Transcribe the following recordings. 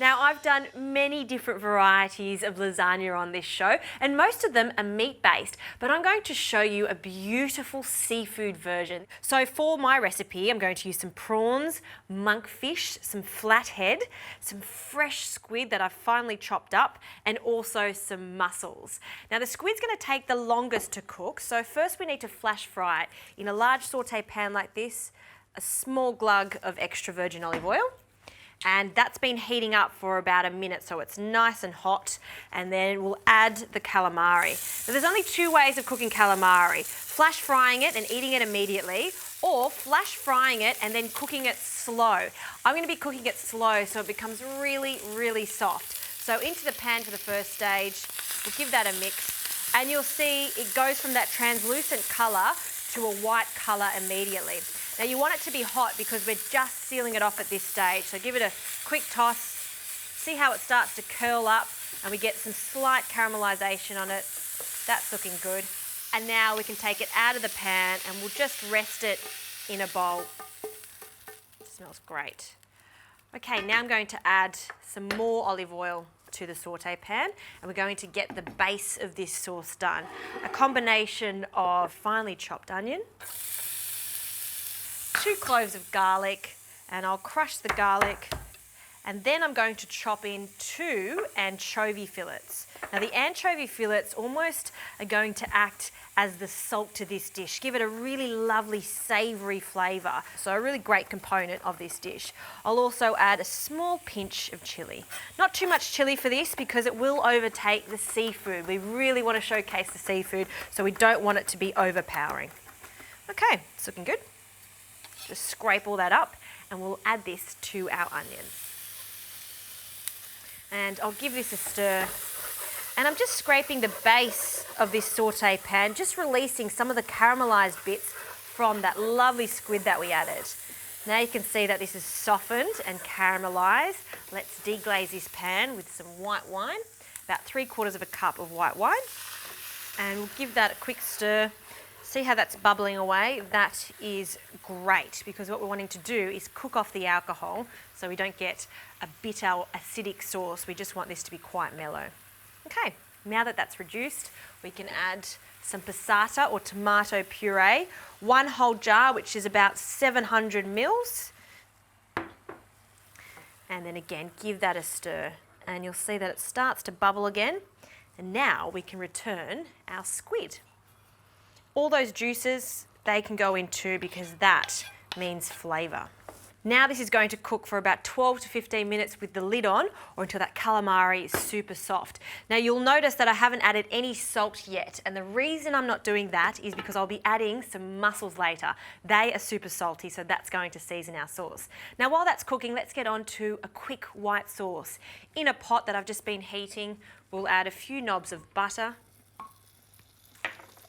Now, I've done many different varieties of lasagna on this show, and most of them are meat-based, but I'm going to show you a beautiful seafood version. So for my recipe, I'm going to use some prawns, monkfish, some flathead, some fresh squid that I've finely chopped up, and also some mussels. Now, the squid's going to take the longest to cook, so first we need to flash fry it in a large saute pan like this, a small glug of extra virgin olive oil. And that's been heating up for about a minute, so it's nice and hot. And then we'll add the calamari. Now, there's only two ways of cooking calamari: flash frying it and eating it immediately, or flash frying it and then cooking it slow. I'm going to be cooking it slow so it becomes really, really soft. So into the pan for the first stage, we'll give that a mix, and you'll see it goes from that translucent colour to a white colour immediately. Now, you want it to be hot because we're just sealing it off at this stage. So give it a quick toss, see how it starts to curl up, and we get some slight caramelisation on it. That's looking good. And now we can take it out of the pan and we'll just rest it in a bowl. It smells great. Okay, now I'm going to add some more olive oil to the saute pan, and we're going to get the base of this sauce done. A combination of finely chopped onion, 2 cloves of garlic, and I'll crush the garlic, and then I'm going to chop in 2 anchovy fillets. Now, the anchovy fillets almost are going to act as the salt to this dish, give it a really lovely savoury flavour, so a really great component of this dish. I'll also add a small pinch of chilli. Not too much chilli for this because it will overtake the seafood. We really want to showcase the seafood, so we don't want it to be overpowering. Okay, it's looking good. Just scrape all that up and we'll add this to our onion. And I'll give this a stir. And I'm just scraping the base of this saute pan, just releasing some of the caramelised bits from that lovely squid that we added. Now you can see that this is softened and caramelised. Let's deglaze this pan with some white wine, about 3/4 of a cup of white wine. And we'll give that a quick stir. See how that's bubbling away? That is great, because what we're wanting to do is cook off the alcohol so we don't get a bitter or acidic sauce. We just want this to be quite mellow. Okay, now that that's reduced, we can add some passata or tomato puree, 1 whole jar, which is about 700 mils. And then again, give that a stir, and you'll see that it starts to bubble again. And now we can return our squid. All those juices, they can go in too, because that means flavour. Now this is going to cook for about 12 to 15 minutes with the lid on, or until that calamari is super soft. Now you'll notice that I haven't added any salt yet, and the reason I'm not doing that is because I'll be adding some mussels later. They are super salty, so that's going to season our sauce. Now while that's cooking, let's get on to a quick white sauce. In a pot that I've just been heating, we'll add a few knobs of butter,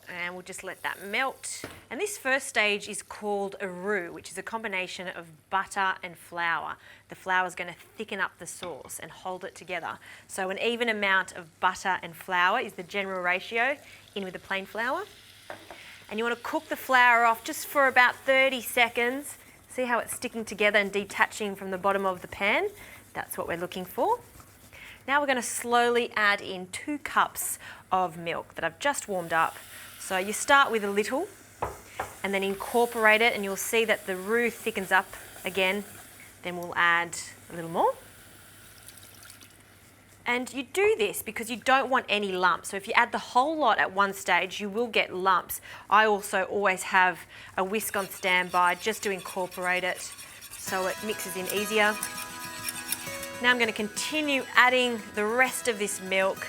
and we'll just let that melt. And this first stage is called a roux, which is a combination of butter and flour. The flour is going to thicken up the sauce and hold it together. So an even amount of butter and flour is the general ratio, in with the plain flour. And you want to cook the flour off just for about 30 seconds. See how it's sticking together and detaching from the bottom of the pan? That's what we're looking for. Now we're going to slowly add in 2 cups of milk that I've just warmed up. So you start with a little and then incorporate it, and you'll see that the roux thickens up again. Then we'll add a little more. And you do this because you don't want any lumps. So if you add the whole lot at one stage, you will get lumps. I also always have a whisk on standby just to incorporate it so it mixes in easier. Now I'm going to continue adding the rest of this milk,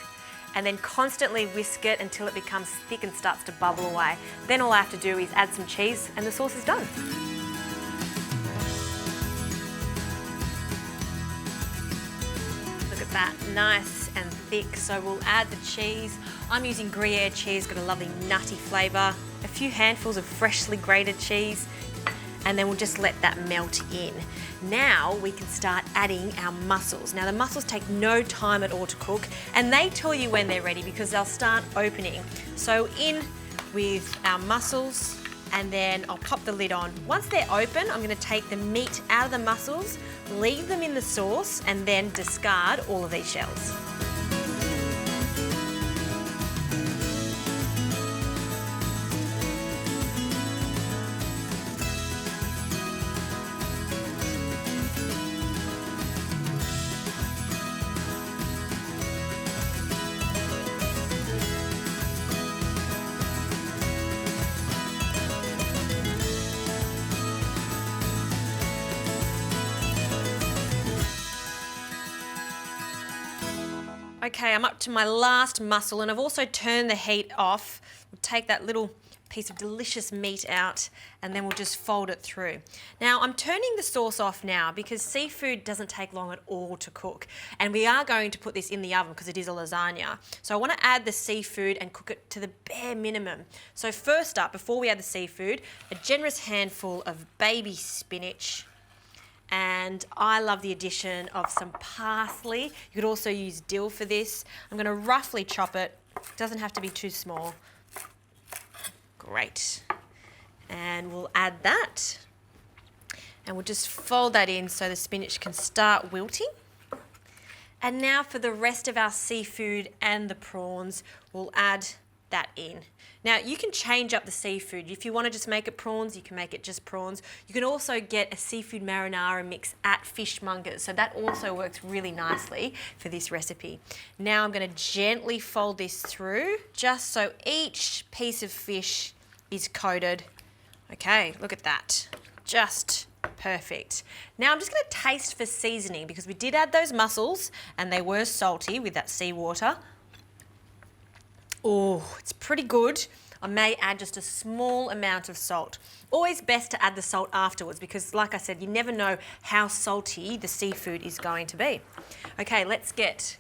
and then constantly whisk it until it becomes thick and starts to bubble away. Then all I have to do is add some cheese and the sauce is done. Look at that, nice and thick. So we'll add the cheese. I'm using Gruyere cheese, got a lovely nutty flavour. A few handfuls of freshly grated cheese, and then we'll just let that melt in. Now we can start adding our mussels. Now the mussels take no time at all to cook, and they tell you when they're ready because they'll start opening. So in with our mussels, and then I'll pop the lid on. Once they're open, I'm gonna take the meat out of the mussels, leave them in the sauce, and then discard all of these shells. Okay, I'm up to my last mussel, and I've also turned the heat off. We'll take that little piece of delicious meat out, and then we'll just fold it through. Now, I'm turning the sauce off now because seafood doesn't take long at all to cook, and we are going to put this in the oven because it is a lasagna. So I want to add the seafood and cook it to the bare minimum. So first up, before we add the seafood, a generous handful of baby spinach. And I love the addition of some parsley. You could also use dill for this. I'm going to roughly chop it. It doesn't have to be too small. Great. And we'll add that. And we'll just fold that in so the spinach can start wilting. And now for the rest of our seafood and the prawns, we'll add that in. Now you can change up the seafood. If you want to just make it prawns, you can make it just prawns. You can also get a seafood marinara mix at fishmongers, so that also works really nicely for this recipe. Now I'm going to gently fold this through just so each piece of fish is coated. Okay, look at that. Just perfect. Now I'm just going to taste for seasoning because we did add those mussels and they were salty with that seawater. Oh, it's pretty good. I may add just a small amount of salt. Always best to add the salt afterwards because, like I said, you never know how salty the seafood is going to be. Okay, let's get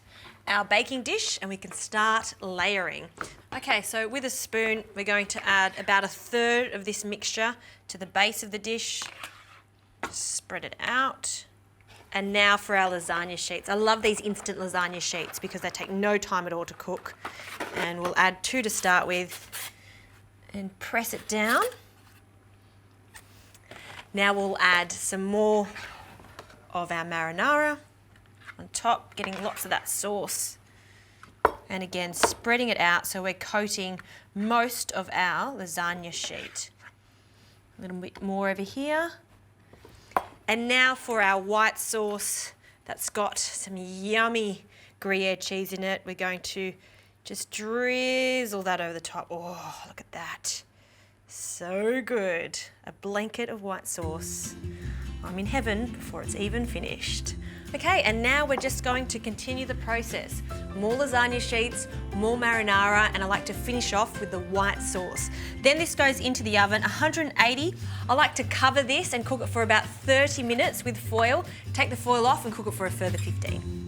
our baking dish and we can start layering. Okay, so with a spoon, we're going to add about 1/3 of this mixture to the base of the dish. Just spread it out. And now for our lasagna sheets. I love these instant lasagna sheets because they take no time at all to cook. And we'll add 2 to start with and press it down. Now we'll add some more of our marinara on top, getting lots of that sauce. And again, spreading it out so we're coating most of our lasagna sheet. A little bit more over here. And now for our white sauce that's got some yummy Gruyere cheese in it. We're going to just drizzle that over the top. Oh, look at that. So good. A blanket of white sauce. I'm in heaven before it's even finished. Okay, and now we're just going to continue the process. More lasagna sheets, more marinara, and I like to finish off with the white sauce. Then this goes into the oven, 180. I like to cover this and cook it for about 30 minutes with foil. Take the foil off and cook it for a further 15.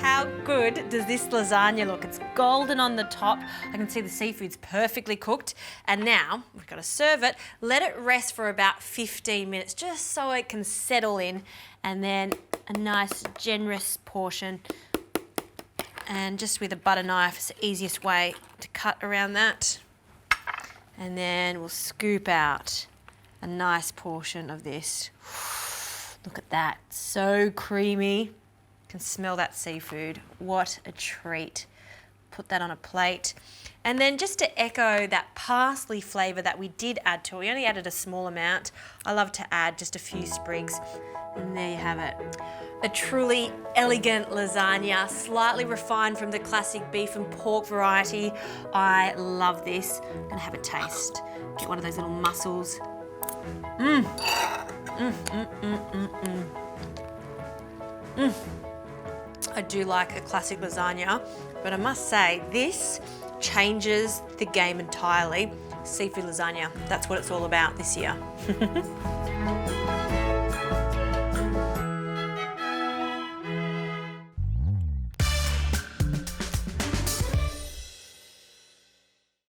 How good does this lasagna look? It's golden on the top. I can see the seafood's perfectly cooked. And now we've got to serve it. Let it rest for about 15 minutes just so it can settle in. And then a nice generous portion. And just with a butter knife, it's the easiest way to cut around that. And then we'll scoop out a nice portion of this. Look at that, so creamy. Can smell that seafood. What a treat. put that on a plate. And then just to echo that parsley flavour that we did add to it, we only added a small amount. I love to add just a few sprigs. And there you have it. A truly elegant lasagna, slightly refined from the classic beef and pork variety. I love this. I'm gonna have a taste. Get one of those little mussels. I do like a classic lasagna, but I must say this changes the game entirely. Seafood lasagna, that's what it's all about this year.